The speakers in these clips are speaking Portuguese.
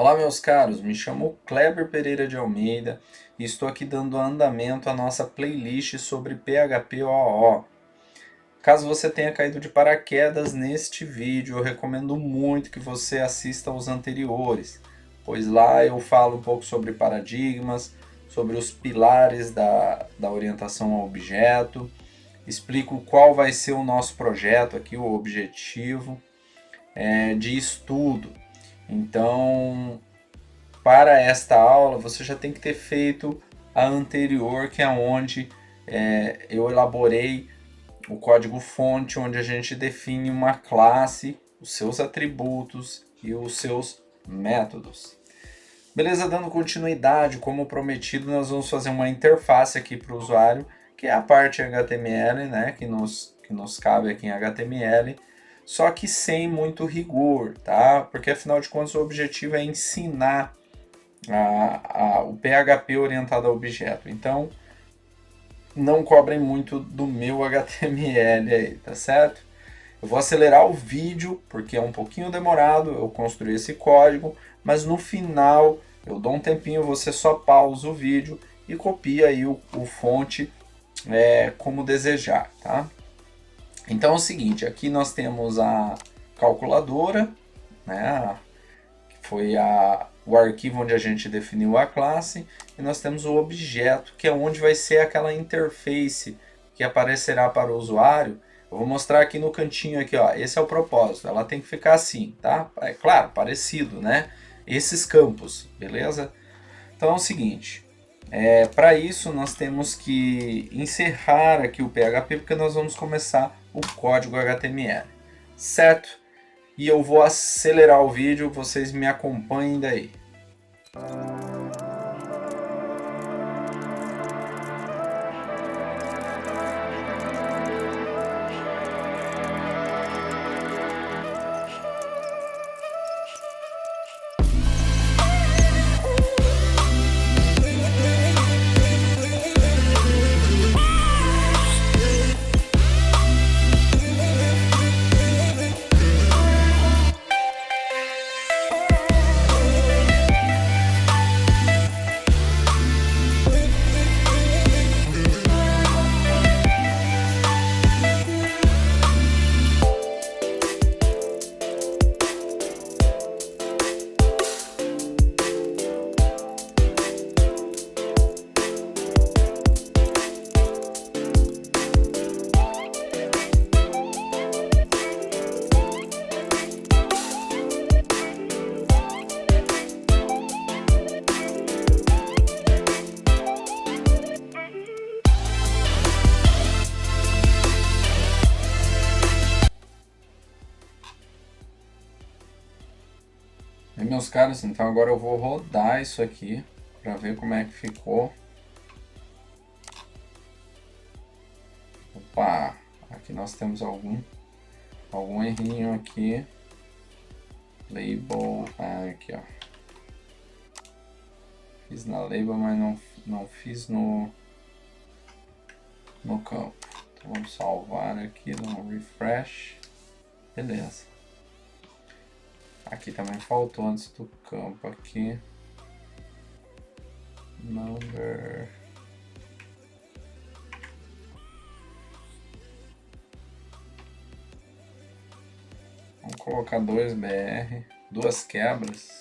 Olá, meus caros, me chamo Kleber Pereira de Almeida e estou aqui dando andamento à nossa playlist sobre PHP OO. Caso você tenha caído de paraquedas neste vídeo, eu recomendo muito que você assista aos anteriores, pois lá eu falo um pouco sobre paradigmas, sobre os pilares da orientação ao objeto, explico qual vai ser o nosso projeto aqui, o objetivo de estudo. Então, para esta aula, você já tem que ter feito a anterior, que é onde eu elaborei o código-fonte, onde a gente define uma classe, os seus atributos e os seus métodos. Beleza, dando continuidade, como prometido, nós vamos fazer uma interface aqui para o usuário, que é a parte HTML, né, que nos cabe aqui em HTML, só que sem muito rigor, tá? Porque afinal de contas o objetivo é ensinar o PHP orientado a objeto. Então, não cobrem muito do meu HTML aí, tá certo? Eu vou acelerar o vídeo, porque é um pouquinho demorado eu construir esse código, mas no final eu dou um tempinho, você só pausa o vídeo e copia aí o fonte como desejar, tá? Então é o seguinte, aqui nós temos a calculadora, né, que foi o arquivo onde a gente definiu a classe, e nós temos o objeto, que é onde vai ser aquela interface que aparecerá para o usuário. Eu vou mostrar aqui no cantinho aqui, ó, esse é o propósito, ela tem que ficar assim, tá? É claro, parecido, né? Esses campos, beleza? Então é o seguinte, para isso nós temos que encerrar aqui o PHP, porque nós vamos começar o código HTML, certo? E eu vou acelerar o vídeo, vocês me acompanhem daí. E meus caros, então agora eu vou rodar isso aqui para ver como é que ficou. Opa, aqui nós temos algum errinho aqui. Label, aqui ó. Fiz na label, mas não fiz no campo. Então vamos salvar aqui, dar um refresh. Beleza. Aqui também faltou antes do campo aqui. Number. Vamos colocar 2BR, duas quebras.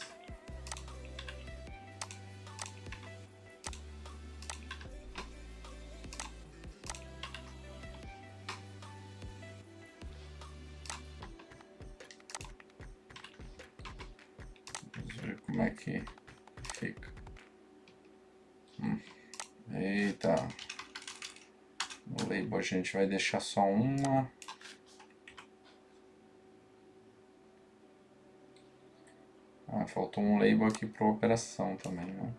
Vamos ver como é que fica. Eita. No label a gente vai deixar só uma. Faltou um label aqui para operação também, né?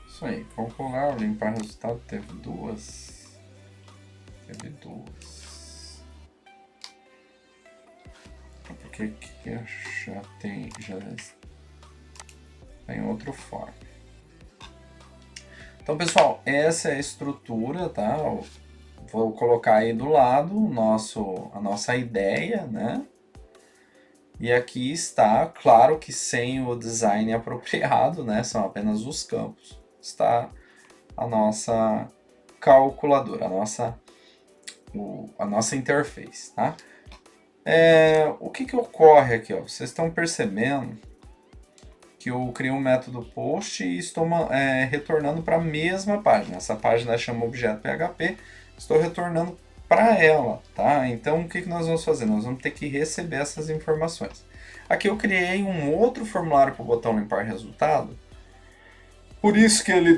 Isso aí, calcular, limpar resultado, teve duas. porque aqui já tem outro form. Então, pessoal, essa é a estrutura, tá? Vou colocar aí do lado a nossa ideia, né? E aqui está, claro que sem o design apropriado, né? São apenas os campos. Está a nossa calculadora, a nossa interface, tá? O que ocorre aqui, ó? Vocês estão percebendo que eu criei um método post e estou retornando para a mesma página. Essa página chama objeto PHP, estou retornando para ela, tá? Então o que nós vamos fazer? Nós vamos ter que receber essas informações. Aqui eu criei um outro formulário para o botão limpar resultado, por isso que ele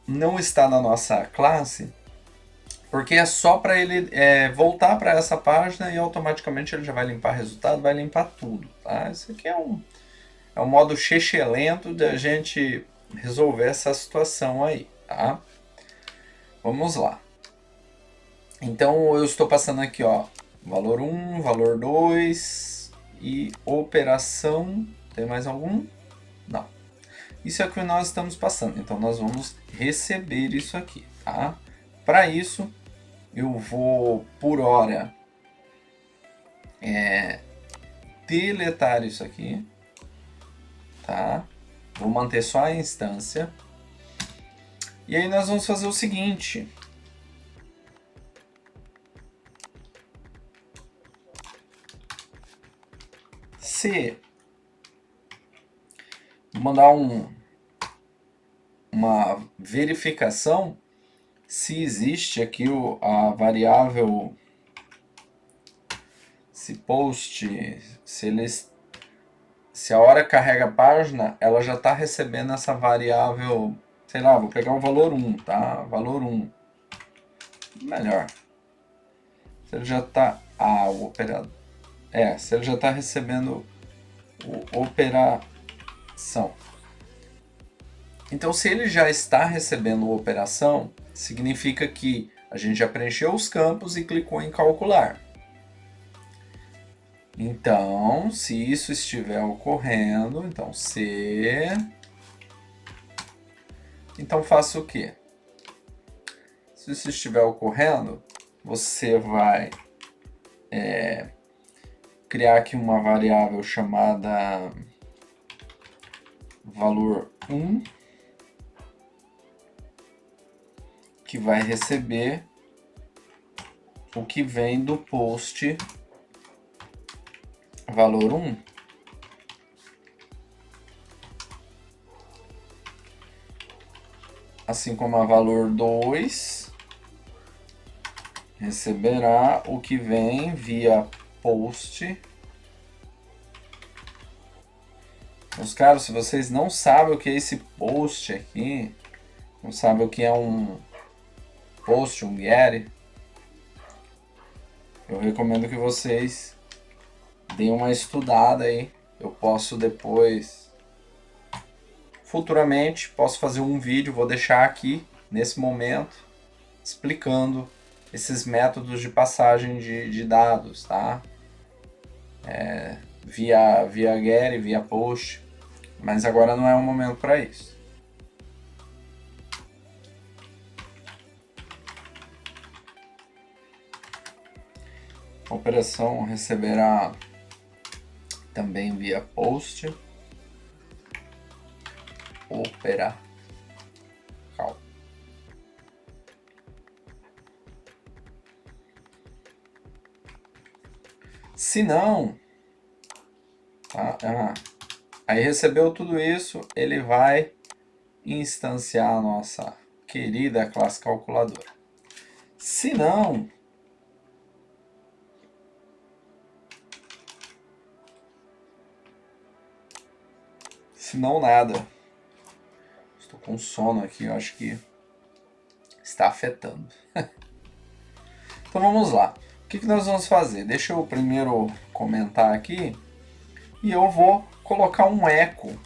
não está na nossa classe, porque é só para ele voltar para essa página e automaticamente ele já vai limpar resultado, vai limpar tudo, tá? Isso aqui é um modo lento de a gente resolver essa situação aí, tá? Vamos lá. Então eu estou passando aqui, ó, valor 1, valor 2 e operação. Tem mais algum? Não. Isso é o que nós estamos passando, então nós vamos receber isso aqui, tá? Para isso, eu vou, por hora, deletar isso aqui, tá? Vou manter só a instância. E aí nós vamos fazer o seguinte. Vou mandar uma verificação se existe aqui a variável, se post, se a hora carrega a página, ela já está recebendo essa variável, sei lá, vou pegar o valor 1, tá? Valor 1. Melhor. Se ele já está... o operador. Se ele já está recebendo operação. Então, se ele já está recebendo operação, significa que a gente já preencheu os campos e clicou em calcular. Então, se isso estiver ocorrendo, então então faça o quê? Se isso estiver ocorrendo, você vai criar aqui uma variável chamada valor 1, que vai receber o que vem do post valor 1. Assim como a valor 2 receberá o que vem via post. Meus caros, se vocês não sabem o que é esse post aqui, não sabem o que é um post, um get, eu recomendo que vocês deem uma estudada aí. Eu posso depois, futuramente, posso fazer um vídeo, vou deixar aqui, nesse momento, explicando esses métodos de passagem de dados, tá? Via get, via post, mas agora não é o momento para isso. A operação receberá também via post, opera cal. Se não, aí recebeu tudo isso, ele vai instanciar a nossa querida classe calculadora. Se não, nada. Estou com sono aqui, eu acho que está afetando. Então vamos lá. O que nós vamos fazer? Deixa eu primeiro comentar aqui e eu vou colocar um eco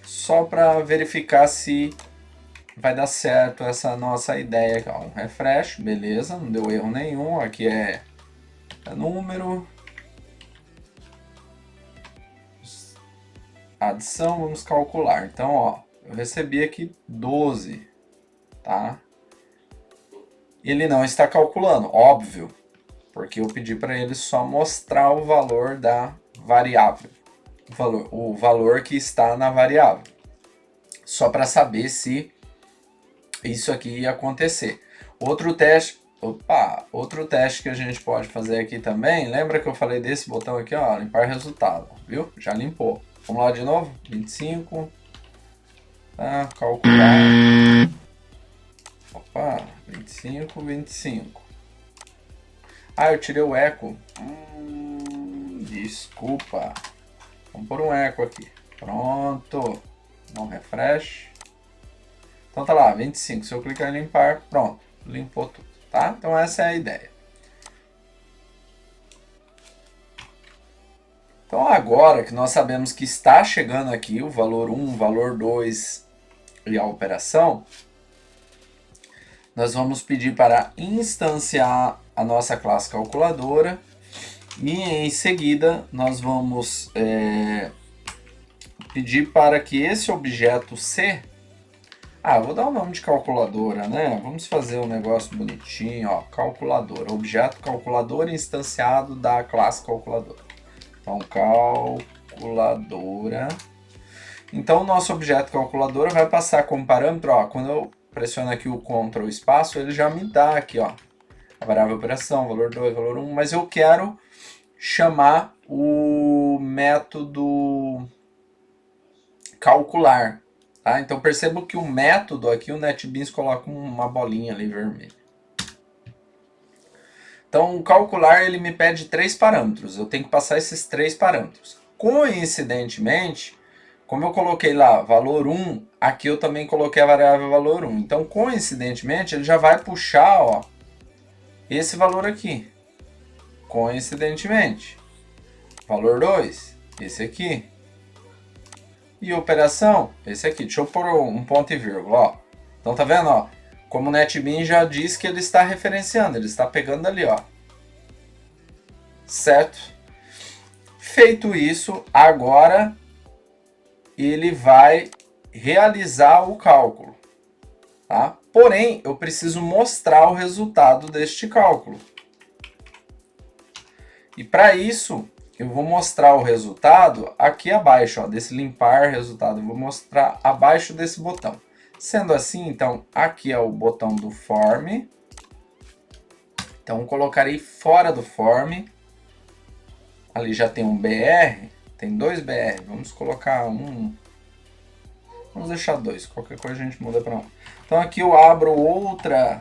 só para verificar se vai dar certo essa nossa ideia aqui. Um refresh, beleza, não deu erro nenhum. Aqui é é número, adição, vamos calcular. Então, ó, eu recebi aqui 12, tá? Ele não está calculando, óbvio, porque eu pedi para ele só mostrar o valor da variável, o valor que está na variável, só para saber se isso aqui ia acontecer. Outro teste que a gente pode fazer aqui também, lembra que eu falei desse botão aqui, ó, limpar resultado, viu? Já limpou. Vamos lá de novo, 25, tá, calcular, opa, 25, 25. Ah, eu tirei o eco, desculpa, vamos pôr um eco aqui, pronto, não refresh. Então tá lá, 25, se eu clicar em limpar, pronto, limpou tudo, tá? Então essa é a ideia. Então agora que nós sabemos que está chegando aqui o valor 1, o valor 2 e a operação, nós vamos pedir para instanciar a nossa classe calculadora e em seguida nós vamos pedir para que esse objeto C, vou dar o nome de calculadora, né? Vamos fazer um negócio bonitinho, ó, calculadora, objeto calculadora instanciado da classe calculadora. Então, calculadora. Então, o nosso objeto calculadora vai passar como parâmetro, ó, quando eu pressiono aqui o Ctrl espaço, ele já me dá aqui, ó, a variável operação, valor 2, valor 1, mas eu quero chamar o método calcular. Tá? Então perceba que o método aqui, o NetBeans coloca uma bolinha ali vermelha. Então o calcular ele me pede 3 parâmetros, eu tenho que passar esses 3 parâmetros. Coincidentemente, como eu coloquei lá valor 1, aqui eu também coloquei a variável valor 1. Então coincidentemente ele já vai puxar, ó, esse valor aqui. Coincidentemente, valor 2, esse aqui. E operação, esse aqui. Deixa eu pôr um ponto e vírgula, ó. Então tá vendo, ó? Como o NetBeans já diz que ele está referenciando, ele está pegando ali, ó. Certo? Feito isso, agora ele vai realizar o cálculo, tá? Porém, eu preciso mostrar o resultado deste cálculo. E para isso, eu vou mostrar o resultado aqui abaixo, ó, desse limpar resultado. Eu vou mostrar abaixo desse botão. Sendo assim, então, aqui é o botão do form. Então, eu colocarei fora do form. Ali já tem um BR, tem 2 BR. Vamos colocar um. Vamos deixar 2, qualquer coisa a gente muda para 1. Então, aqui eu abro outra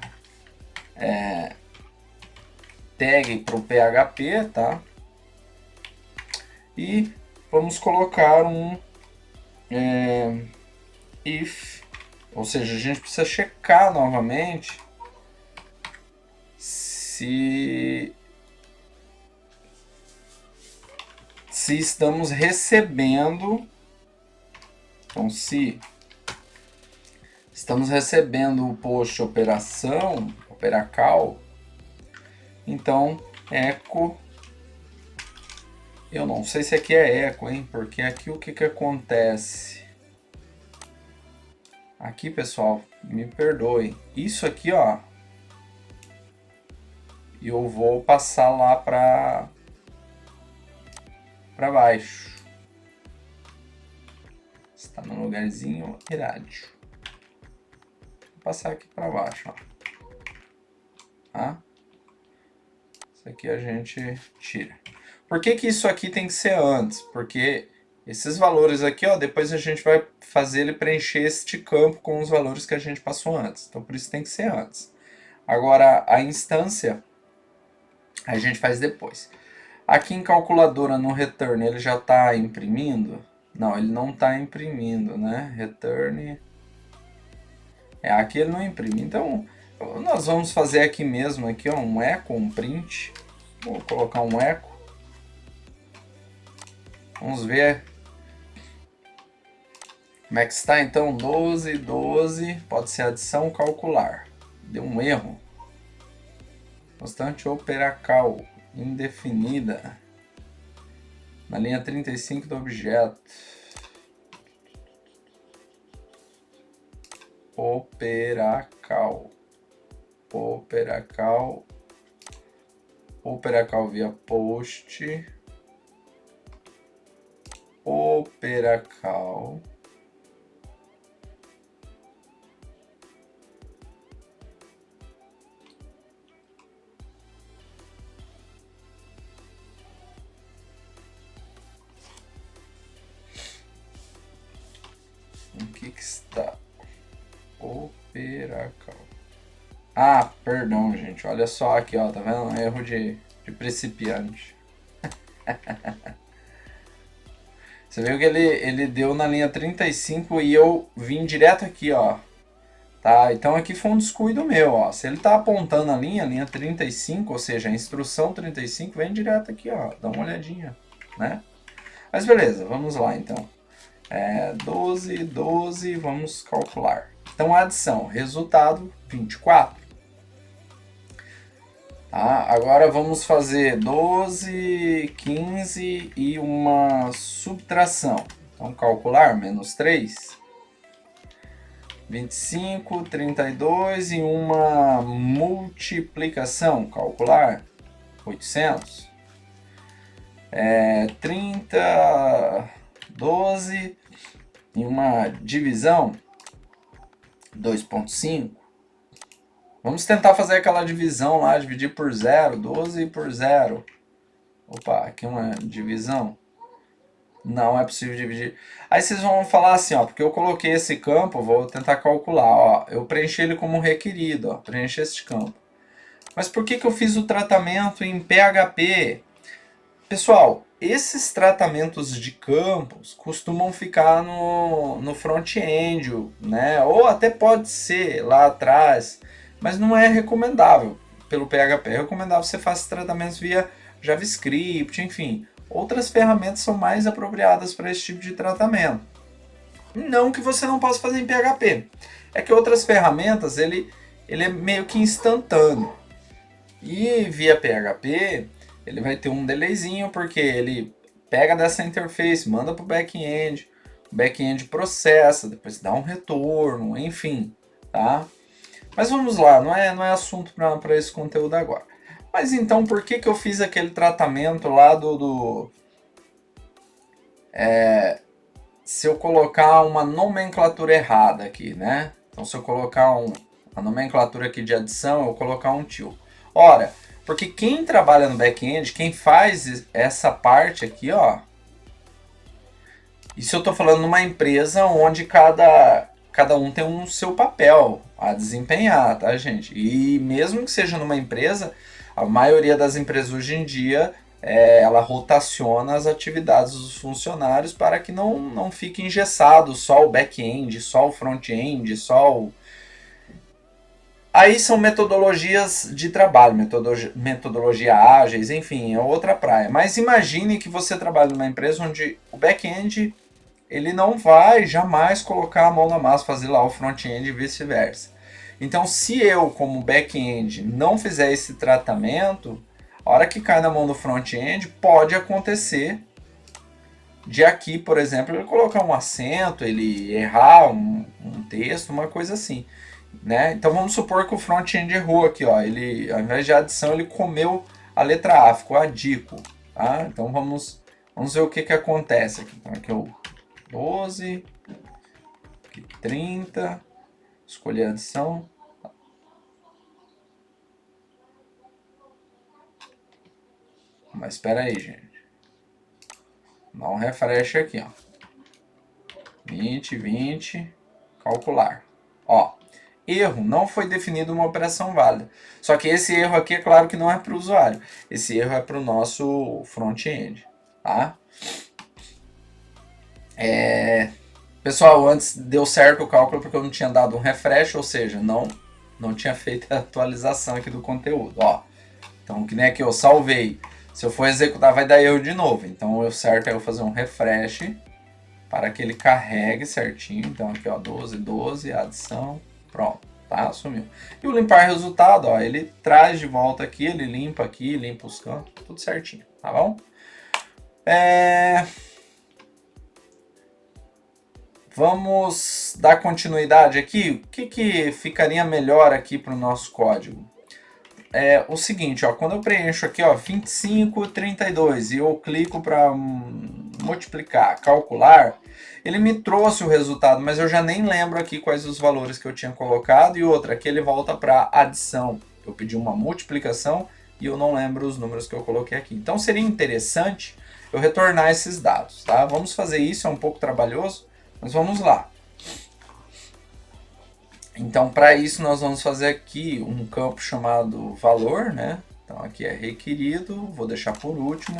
tag para o PHP, tá? E vamos colocar um if, ou seja, a gente precisa checar novamente se estamos recebendo, então se estamos recebendo o post operação, operacal, então echo, eu não sei se aqui é eco, hein, porque aqui o que acontece? Aqui, pessoal, me perdoem, isso aqui, ó, eu vou passar lá para baixo. Está no lugarzinho rádio. Vou passar aqui para baixo, ó. Tá? Isso aqui a gente tira. Por que isso aqui tem que ser antes? Porque esses valores aqui, ó, depois a gente vai fazer ele preencher este campo com os valores que a gente passou antes. Então, por isso tem que ser antes. Agora, a instância, a gente faz depois. Aqui em calculadora, no return, ele já está imprimindo? Não, ele não está imprimindo, né? Return. Aqui ele não imprime. Então, nós vamos fazer aqui mesmo, aqui, ó, um echo, um print. Vou colocar um echo. Vamos ver como é que está, então. 12, 12, pode ser adição, calcular. Deu um erro. Constante operacal. indefinida na linha 35 do objeto. Operacal via post, operacal o que está operacal. Ah, perdão, gente. Olha só aqui, ó. Tá vendo? Um erro de principiante. Você viu que ele deu na linha 35 e eu vim direto aqui, ó. Tá? Então aqui foi um descuido meu, ó. Se ele tá apontando a linha 35, ou seja, a instrução 35, vem direto aqui, ó. Dá uma olhadinha, né? Mas beleza, vamos lá então. 12, vamos calcular. Então a adição, resultado 24. Tá? Agora vamos fazer 12, 15 e uma subtração. Então calcular, menos 3. 25, 32 e uma multiplicação, calcular, 800. 30, 12 e uma divisão, 2,5. Vamos tentar fazer aquela divisão lá, dividir por 0, 12 por 0. Opa, aqui uma divisão. Não é possível dividir. Aí vocês vão falar assim, ó, porque eu coloquei esse campo, vou tentar calcular, ó. Eu preenchi ele como requerido, ó, preenchi este campo. Mas por que eu fiz o tratamento em PHP? Pessoal, esses tratamentos de campos costumam ficar no front-end, né? Ou até pode ser lá atrás, mas não é recomendável pelo PHP. É recomendável que você faça tratamentos via JavaScript, enfim. Outras ferramentas são mais apropriadas para esse tipo de tratamento. Não que você não possa fazer em PHP. É que outras ferramentas, ele é meio que instantâneo. E via PHP, ele vai ter um delayzinho, porque ele pega dessa interface, manda para o back-end, o back-end processa, depois dá um retorno, enfim, tá? Mas vamos lá, não é assunto para esse conteúdo agora. Mas então, por que eu fiz aquele tratamento lá se eu colocar uma nomenclatura errada aqui, né? Então, se eu colocar a nomenclatura aqui de adição, eu colocar um til. Ora, porque quem trabalha no back-end, quem faz essa parte aqui, ó. Isso eu estou falando numa empresa onde cada um tem um seu papel a desempenhar, tá, gente? E mesmo que seja numa empresa, a maioria das empresas hoje em dia, ela rotaciona as atividades dos funcionários para que não fique engessado só o back-end, só o front-end, só o... Aí são metodologias de trabalho, metodologia ágeis, enfim, é outra praia. Mas imagine que você trabalha numa empresa onde o back-end ele não vai jamais colocar a mão na massa, fazer lá o front-end e vice-versa. Então, se eu, como back-end, não fizer esse tratamento, a hora que cai na mão do front-end, pode acontecer de aqui, por exemplo, ele colocar um acento, ele errar um texto, uma coisa assim. Né? Então, vamos supor que o front-end errou aqui. Ó, ele, ao invés de adição, ele comeu a letra A, ficou adico. Tá? Então, vamos ver o que acontece aqui. Então, aqui eu 12, 30, escolher a adição. Mas espera aí, gente. Dá um refresh aqui, ó. 20, calcular. Ó, erro, não foi definido uma operação válida. Só que esse erro aqui, é claro que não é para o usuário. Esse erro é para o nosso front-end, tá? Pessoal, antes deu certo o cálculo porque eu não tinha dado um refresh, ou seja, não tinha feito a atualização aqui do conteúdo. Ó, então, que nem aqui eu salvei. Se eu for executar, vai dar erro de novo. Então, o certo é eu fazer um refresh para que ele carregue certinho. Então, aqui, ó, 12, adição, pronto. tá? Sumiu. E o limpar resultado, ó, ele traz de volta aqui, ele limpa aqui, limpa os campos, tudo certinho, tá bom? Vamos dar continuidade aqui. O que ficaria melhor aqui para o nosso código? O seguinte, ó, quando eu preencho aqui, ó, 25, 32 e eu clico para multiplicar, calcular, ele me trouxe o resultado, mas eu já nem lembro aqui quais os valores que eu tinha colocado. E outra, aqui ele volta para adição. Eu pedi uma multiplicação e eu não lembro os números que eu coloquei aqui. Então seria interessante eu retornar esses dados, tá? Vamos fazer isso, é um pouco trabalhoso, mas vamos lá. Então, para isso, nós vamos fazer aqui um campo chamado valor, né? Então, aqui é requerido, vou deixar por último.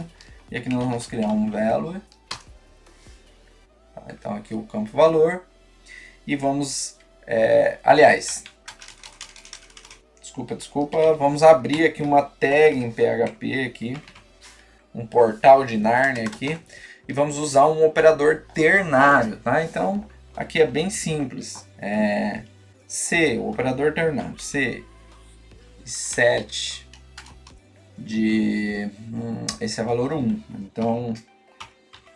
E aqui nós vamos criar um value. Então, aqui o campo valor. E vamos, aliás, desculpa, vamos abrir aqui uma tag em PHP aqui. Um portal de Narnia aqui. E vamos usar um operador ternário, tá? Então, aqui é bem simples. C, o operador ternário, C, set de, esse é valor 1, então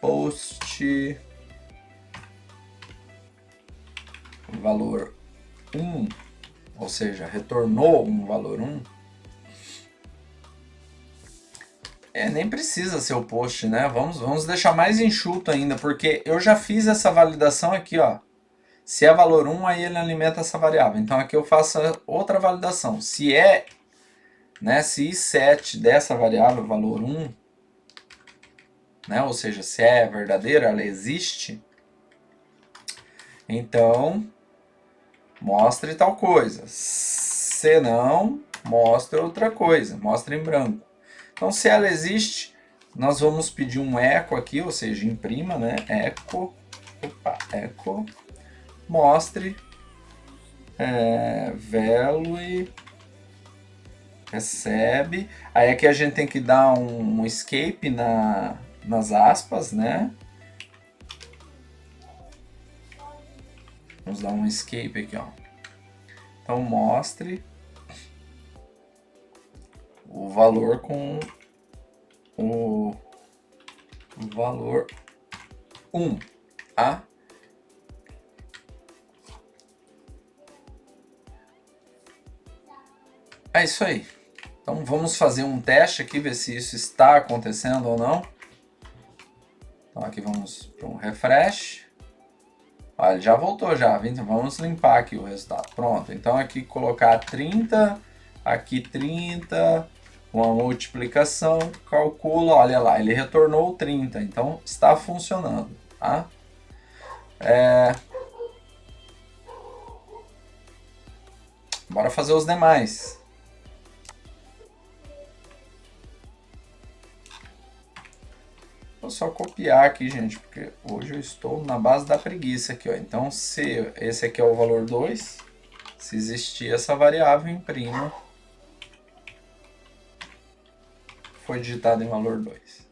post valor 1, ou seja, retornou um valor 1, nem precisa ser o post, né? Vamos deixar mais enxuto ainda, porque eu já fiz essa validação aqui, ó. Se é valor 1, aí ele alimenta essa variável. Então aqui eu faço outra validação. Se i7 dessa variável, valor 1, né, ou seja, se é verdadeira, ela existe, então mostre tal coisa. Se não, mostre outra coisa, mostre em branco. Então se ela existe, nós vamos pedir um echo aqui, ou seja, imprima, né, echo mostre value recebe. Aí aqui a gente tem que dar um escape nas aspas, né? Vamos dar um escape aqui, ó. Então mostre o valor com o valor 1, tá? É isso aí. Então vamos fazer um teste aqui, ver se isso está acontecendo ou não. Então aqui vamos para um refresh. Olha, ele já voltou já, vamos limpar aqui o resultado. Pronto, então aqui colocar 30, aqui 30, uma multiplicação, calcula, olha lá, ele retornou 30, então está funcionando, tá? Bora fazer os demais. Vou só copiar aqui, gente, porque hoje eu estou na base da preguiça aqui, ó. Então, se esse aqui é o valor 2, se existir essa variável, imprima. Foi digitado em valor 2.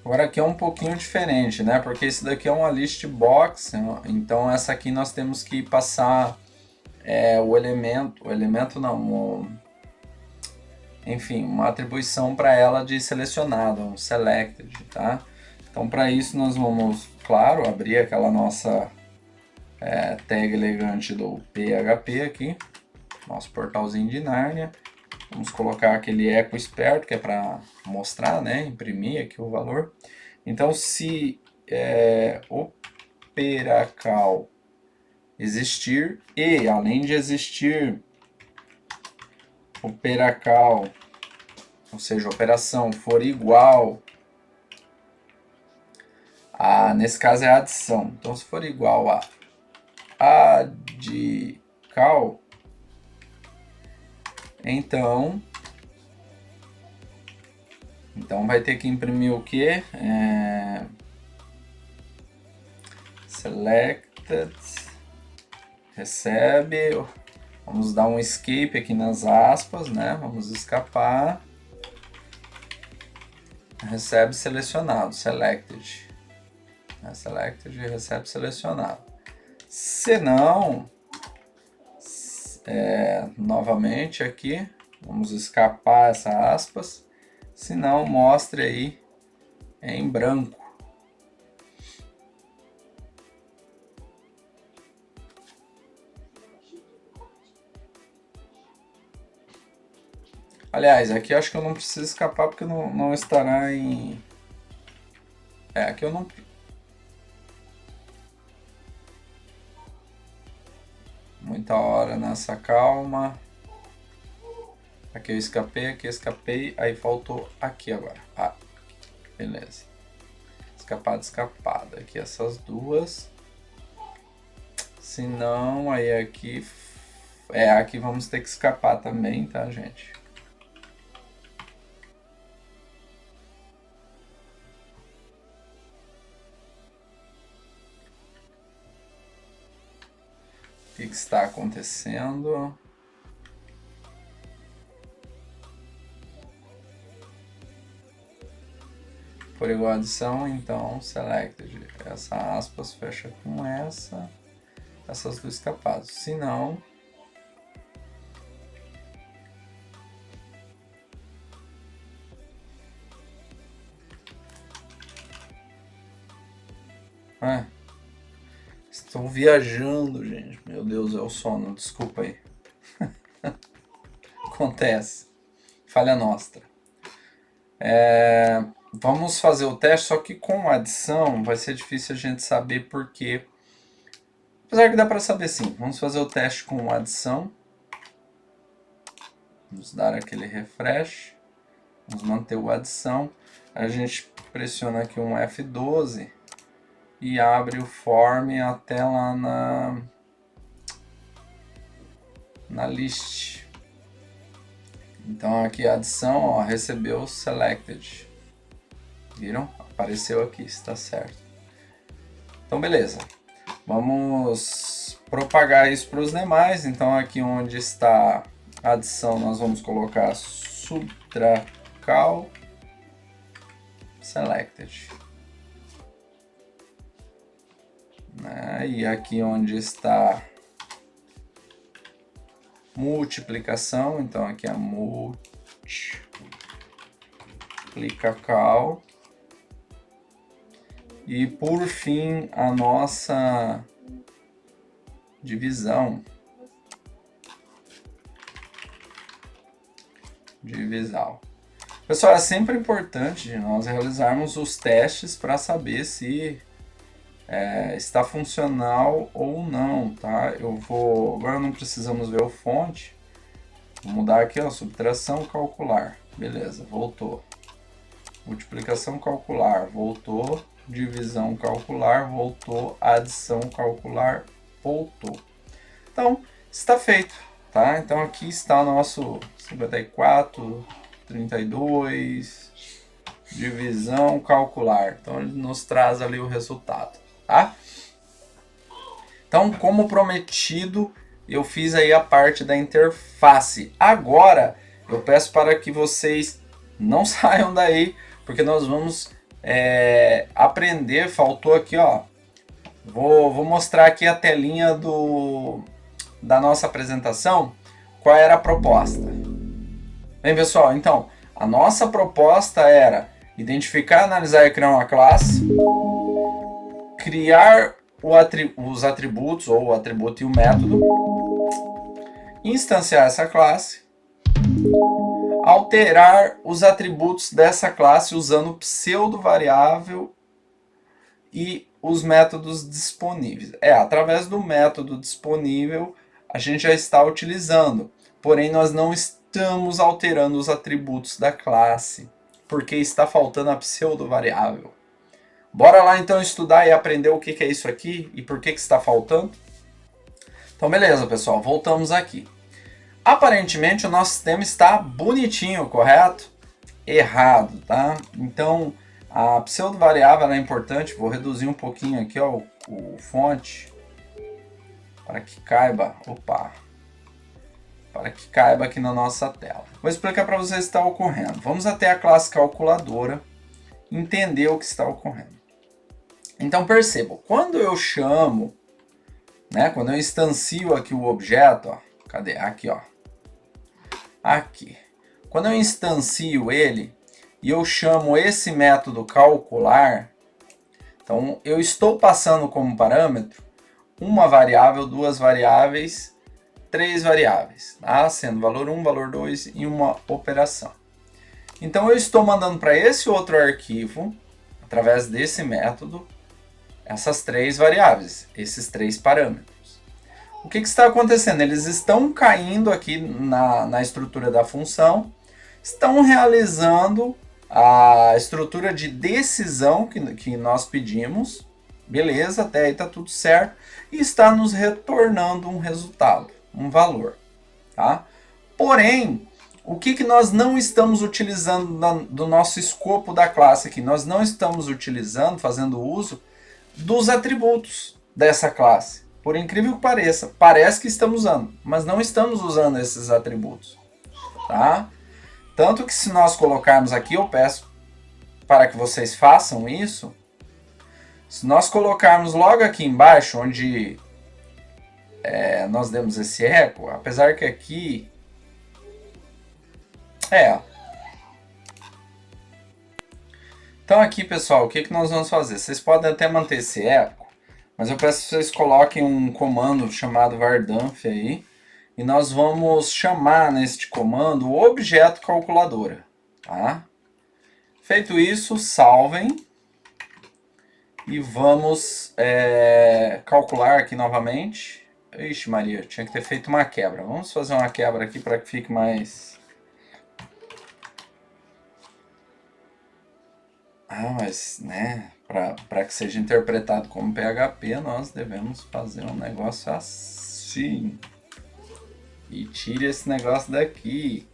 Agora aqui é um pouquinho diferente, né? Porque esse daqui é uma list box, então essa aqui nós temos que passar enfim, uma atribuição para ela de selecionado, um selected, tá? Então para isso nós vamos, claro, abrir aquela nossa tag elegante do PHP aqui, nosso portalzinho de Narnia. Vamos colocar aquele eco esperto, que é para mostrar, né, imprimir aqui o valor. Então se operacal existir e, além de existir operacal, ou seja, operação for igual a, nesse caso é a adição, então se for igual a adcal, então vai ter que imprimir o que? Selected, recebe, vamos dar um escape aqui nas aspas, né? Vamos escapar. Recebe selecionado, selected. né? Selected recebe selecionado. Se não, novamente aqui, vamos escapar essa aspas, se não, mostre aí em branco. Aliás, aqui eu acho que eu não preciso escapar porque não estará em... aqui eu não... Muita hora nessa calma. Aqui eu escapei, aí faltou aqui agora. Ah, beleza. Escapada. Aqui essas duas. Se não, aí aqui... aqui vamos ter que escapar também, tá, gente? O que está acontecendo? Por igual adição, então, selected. Essa aspas fecha com essas duas escapadas. Se não, estou viajando, gente. Meu Deus, é o sono. Desculpa aí. Acontece. Falha nossa. Vamos fazer o teste, só que com adição vai ser difícil a gente saber por quê. Apesar que dá para saber sim. Vamos fazer o teste com adição. Vamos dar aquele refresh. Vamos manter o adição. A gente pressiona aqui um F12 e abre o form até lá na list. Então aqui a adição, ó, recebeu selected. Viram? Apareceu aqui, está certo. Então beleza. Vamos propagar isso para os demais. Então aqui onde está a adição nós vamos colocar subtracal selected. E aqui onde está multiplicação, então aqui é multiplicacal. E por fim a nossa divisão. Pessoal, é sempre importante nós realizarmos os testes para saber se está funcional ou não, tá? Agora não precisamos ver o fonte. Vou mudar aqui, ó, subtração calcular. Beleza, voltou. Multiplicação calcular, voltou. Divisão calcular, voltou. Adição calcular, voltou. Então, está feito, tá? Então aqui está o nosso 54, 32, divisão calcular. Então ele nos traz ali o resultado, tá? Então, como prometido, eu fiz aí a parte da interface. Agora, eu peço para que vocês não saiam daí, porque nós vamos aprender. Faltou aqui, ó. Vou mostrar aqui a telinha da nossa apresentação. Qual era a proposta? Bem, pessoal, então, a nossa proposta era identificar, analisar e criar uma classe, criar os atributos, ou o atributo e o método, instanciar essa classe, alterar os atributos dessa classe usando pseudo-variável e os métodos disponíveis. Através do método disponível a gente já está utilizando, porém nós não estamos alterando os atributos da classe, porque está faltando a pseudo-variável. Bora lá então estudar e aprender o que é isso aqui e por que está faltando? Então beleza, pessoal, voltamos aqui. Aparentemente o nosso sistema está bonitinho, correto? Errado, tá? Então a pseudo-variável é importante. Vou reduzir um pouquinho aqui, ó, o fonte para que caiba. Para que caiba aqui na nossa tela. Vou explicar para vocês o que está ocorrendo. Vamos até a classe calculadora entender o que está ocorrendo. Então percebam, quando eu chamo, né, quando eu instancio aqui o objeto, ó, cadê? Aqui, ó. Aqui. Quando eu instancio ele e eu chamo esse método calcular, então eu estou passando como parâmetro uma variável, duas variáveis, três variáveis, tá? Sendo valor 1, valor 2 e uma operação. Então eu estou mandando para esse outro arquivo, através desse método, essas três variáveis, esses três parâmetros. O que está acontecendo? Eles estão caindo aqui na estrutura da função, estão realizando a estrutura de decisão que nós pedimos, beleza, até aí está tudo certo, e está nos retornando um resultado, um valor. Tá? Porém, o que nós não estamos utilizando do nosso escopo da classe aqui? Nós não estamos utilizando, fazendo uso dos atributos dessa classe. Por incrível que pareça, parece que estamos usando, mas não estamos usando esses atributos. Tá? Tanto que se nós colocarmos aqui, eu peço para que vocês façam isso, se nós colocarmos logo aqui embaixo, onde nós demos esse eco, apesar que aqui... Então aqui, pessoal, o que nós vamos fazer? Vocês podem até manter esse eco, mas eu peço que vocês coloquem um comando chamado vardanf aí, e nós vamos chamar neste comando o objeto calculadora. Tá? Feito isso, salvem. E vamos calcular aqui novamente. Ixi Maria, tinha que ter feito uma quebra. Vamos fazer uma quebra aqui para que fique mais... mas, né, para que seja interpretado como PHP, nós devemos fazer um negócio assim. E tire esse negócio daqui.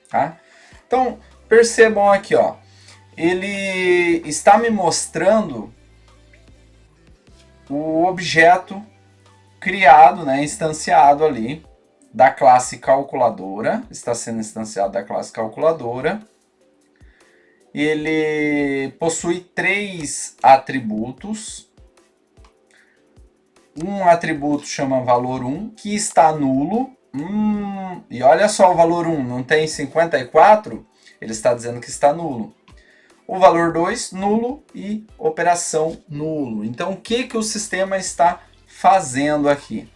Tá? Então, percebam aqui, ó. Ele está me mostrando o objeto criado, né, instanciado ali, da classe calculadora, está sendo instanciado da classe calculadora. Ele possui três atributos. Um atributo chama valor 1, que está nulo. E olha só o valor 1, não tem 54? Ele está dizendo que está nulo. O valor 2, nulo, e operação nulo. Então, o que o sistema está fazendo aqui?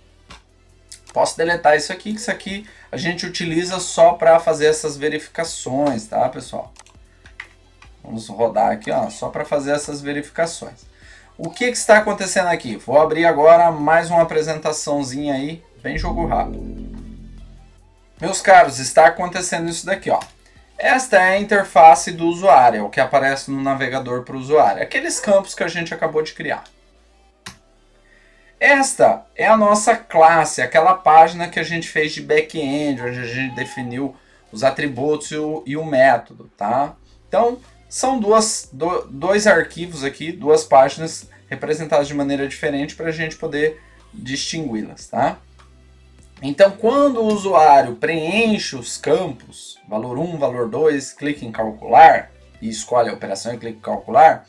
Posso deletar isso aqui, que isso aqui a gente utiliza só para fazer essas verificações, tá, pessoal? Vamos rodar aqui, ó, só para fazer essas verificações. O que está acontecendo aqui? Vou abrir agora mais uma apresentaçãozinha aí, bem jogo rápido. Meus caros, está acontecendo isso daqui, ó. Esta é a interface do usuário, é o que aparece no navegador para o usuário. Aqueles campos que a gente acabou de criar. Esta é a nossa classe, aquela página que a gente fez de back-end, onde a gente definiu os atributos e o método, tá? Então, são dois arquivos aqui, duas páginas representadas de maneira diferente para a gente poder distingui-las, tá? Então, quando o usuário preenche os campos, valor 1, valor 2, clica em calcular, e escolhe a operação e clica em calcular,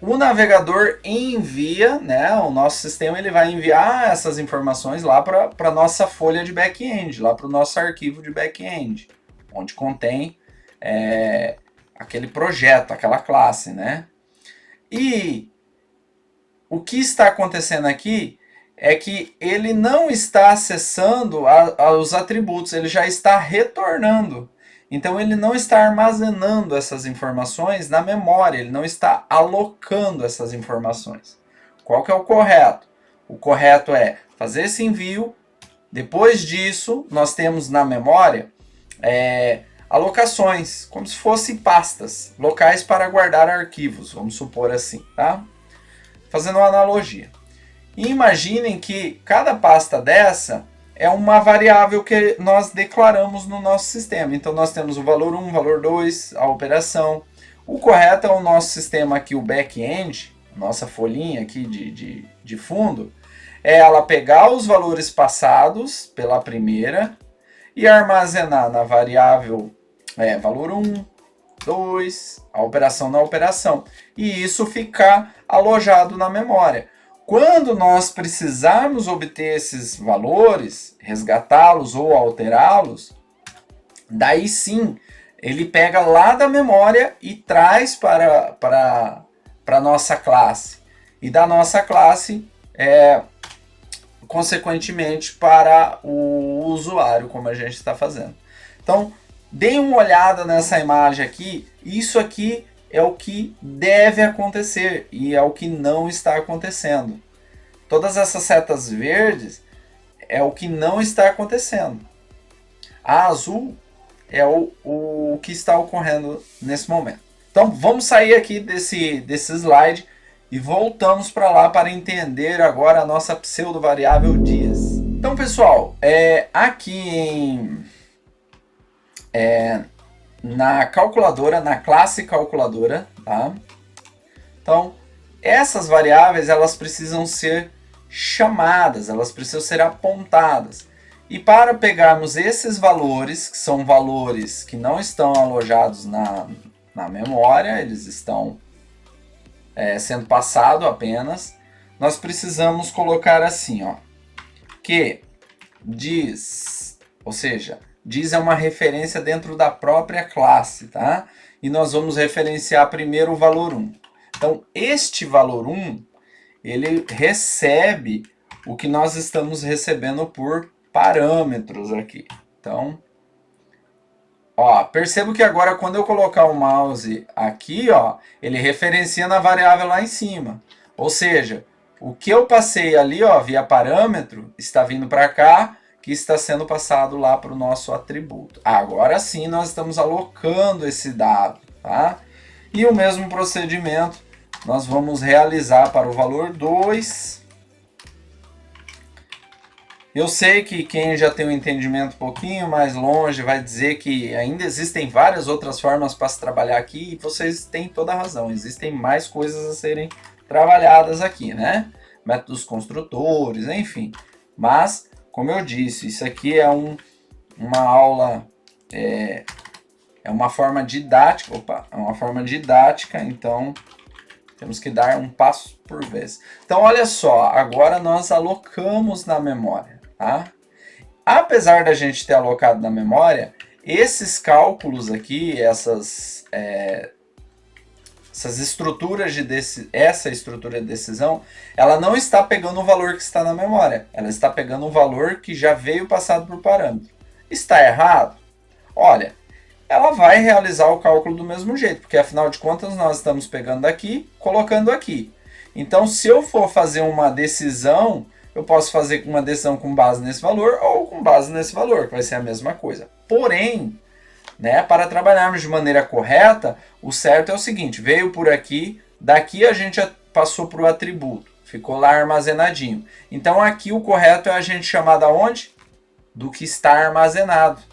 o navegador envia, né, o nosso sistema ele vai enviar essas informações lá para a nossa folha de back-end, lá para o nosso arquivo de back-end, onde contém aquele projeto, aquela classe, né? E o que está acontecendo aqui é que ele não está acessando os atributos, ele já está retornando. Então ele não está armazenando essas informações na memória, ele não está alocando essas informações. Qual que é o correto? O correto é fazer esse envio, depois disso nós temos na memória alocações, como se fossem pastas, locais para guardar arquivos, vamos supor assim, tá? Fazendo uma analogia. E imaginem que cada pasta dessa é uma variável que nós declaramos no nosso sistema. Então nós temos o valor 1, o valor 2, a operação. O correto é o nosso sistema aqui, o back-end, nossa folhinha aqui de fundo, é ela pegar os valores passados pela primeira e armazenar na variável valor 1, 2, a operação na operação. E isso ficar alojado na memória. Quando nós precisarmos obter esses valores, resgatá-los ou alterá-los, daí sim, ele pega lá da memória e traz para a nossa classe. E da nossa classe, consequentemente, para o usuário, como a gente está fazendo. Então, deem uma olhada nessa imagem aqui. Isso aqui é o que deve acontecer e é o que não está acontecendo. Todas essas setas verdes é o que não está acontecendo. A azul é o que está ocorrendo nesse momento. Então vamos sair aqui desse slide e voltamos para lá para entender agora a nossa pseudo variável dias. Então pessoal, aqui na calculadora, na classe calculadora, tá? Então essas variáveis elas precisam ser chamadas, elas precisam ser apontadas. E para pegarmos esses valores, que são valores que não estão alojados na memória, eles estão sendo passados apenas, nós precisamos colocar assim, ó, que diz, ou seja, diz é uma referência dentro da própria classe, tá? E nós vamos referenciar primeiro o valor 1. Então, este valor 1, ele recebe o que nós estamos recebendo por parâmetros aqui. Então, ó, percebo que agora quando eu colocar o mouse aqui, ó, ele referencia na variável lá em cima. Ou seja, o que eu passei ali, ó, via parâmetro, está vindo para cá, que está sendo passado lá para o nosso atributo. Agora sim nós estamos alocando esse dado, tá? E o mesmo procedimento nós vamos realizar para o valor 2. Eu sei que quem já tem um entendimento um pouquinho mais longe vai dizer que ainda existem várias outras formas para se trabalhar aqui, e vocês têm toda a razão, existem mais coisas a serem trabalhadas aqui, né? Métodos construtores, enfim. Mas, como eu disse, isso aqui é uma aula, é uma forma didática, então temos que dar um passo por vez. Então, olha só, agora nós alocamos na memória, tá? Apesar da gente ter alocado na memória, esses cálculos aqui, essa estrutura de decisão, ela não está pegando o valor que está na memória, ela está pegando o valor que já veio passado por parâmetro. Está errado? Olha, ela vai realizar o cálculo do mesmo jeito, porque afinal de contas nós estamos pegando aqui, colocando aqui. Então, se eu for fazer uma decisão, eu posso fazer uma decisão com base nesse valor ou com base nesse valor, que vai ser a mesma coisa. Porém, né, para trabalharmos de maneira correta, o certo é o seguinte, veio por aqui, daqui a gente passou para o atributo, ficou lá armazenadinho. Então, aqui o correto é a gente chamar da onde? Do que está armazenado.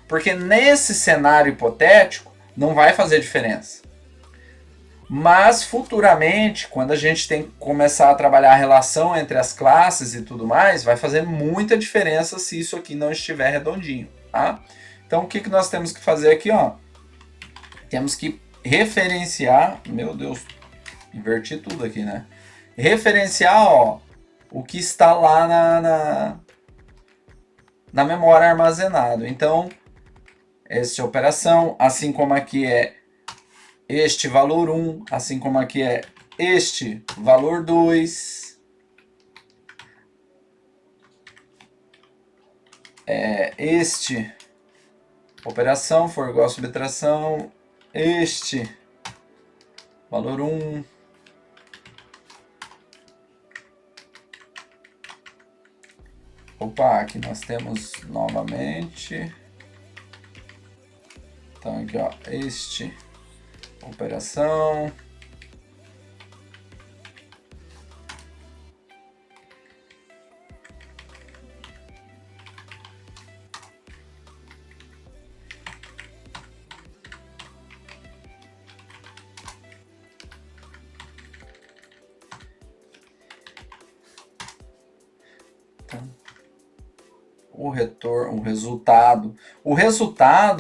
Porque nesse cenário hipotético não vai fazer diferença. Mas futuramente, quando a gente tem que começar a trabalhar a relação entre as classes e tudo mais, vai fazer muita diferença se isso aqui não estiver redondinho, tá? Então o que nós temos que fazer aqui, ó? Temos que referenciar, meu Deus, inverti tudo aqui, né? Referenciar, ó, o que está lá na memória armazenado. Então, esta operação, assim como aqui é este valor 1, assim como aqui é este valor 2, este operação for igual a subtração, este valor 1, opa, aqui nós temos novamente, então aqui ó, este operação, o retorno, o resultado,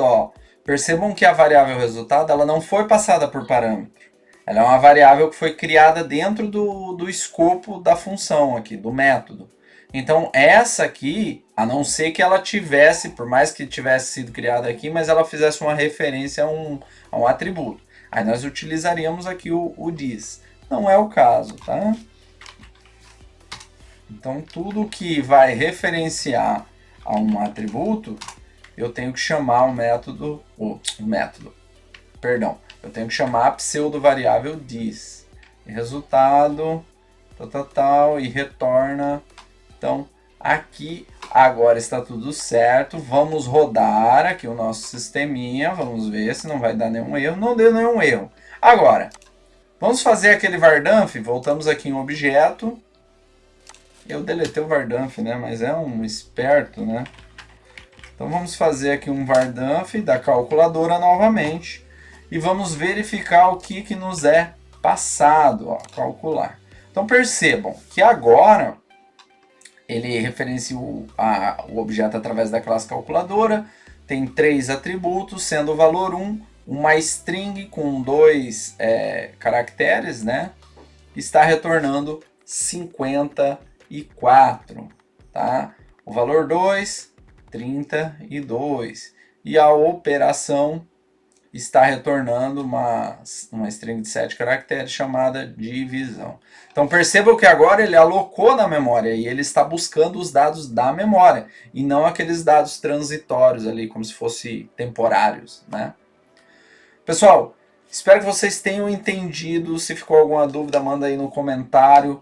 ó, Percebam que a variável resultado ela não foi passada por parâmetro. Ela é uma variável que foi criada dentro do escopo da função aqui, do método. Então, essa aqui, a não ser que ela tivesse, por mais que tivesse sido criada aqui, mas ela fizesse uma referência a um atributo. Aí nós utilizaríamos aqui o this. Não é o caso, tá? Então, tudo que vai referenciar a um atributo, eu tenho que chamar o método, eu tenho que chamar a pseudo-variável this. Resultado, tal, e retorna. Então, aqui agora está tudo certo. Vamos rodar aqui o nosso sisteminha. Vamos ver se não vai dar nenhum erro. Não deu nenhum erro. Agora, vamos fazer aquele vardanf. Voltamos aqui em objeto. Eu deletei o vardanf, né? Mas é um esperto, né? Então vamos fazer aqui um vardanf da calculadora novamente. E vamos verificar o que nos é passado. Ó, calcular. Então percebam que agora ele referencia o objeto através da classe calculadora, tem 3 atributos, sendo o valor 1, uma string com 2 caracteres, né? Está retornando 54, tá? O valor 2, 32. E a operação está retornando uma string de 7 caracteres chamada divisão. Então percebam que agora ele alocou na memória e ele está buscando os dados da memória e não aqueles dados transitórios ali, como se fossem temporários, né? Pessoal, espero que vocês tenham entendido. Se ficou alguma dúvida, manda aí no comentário.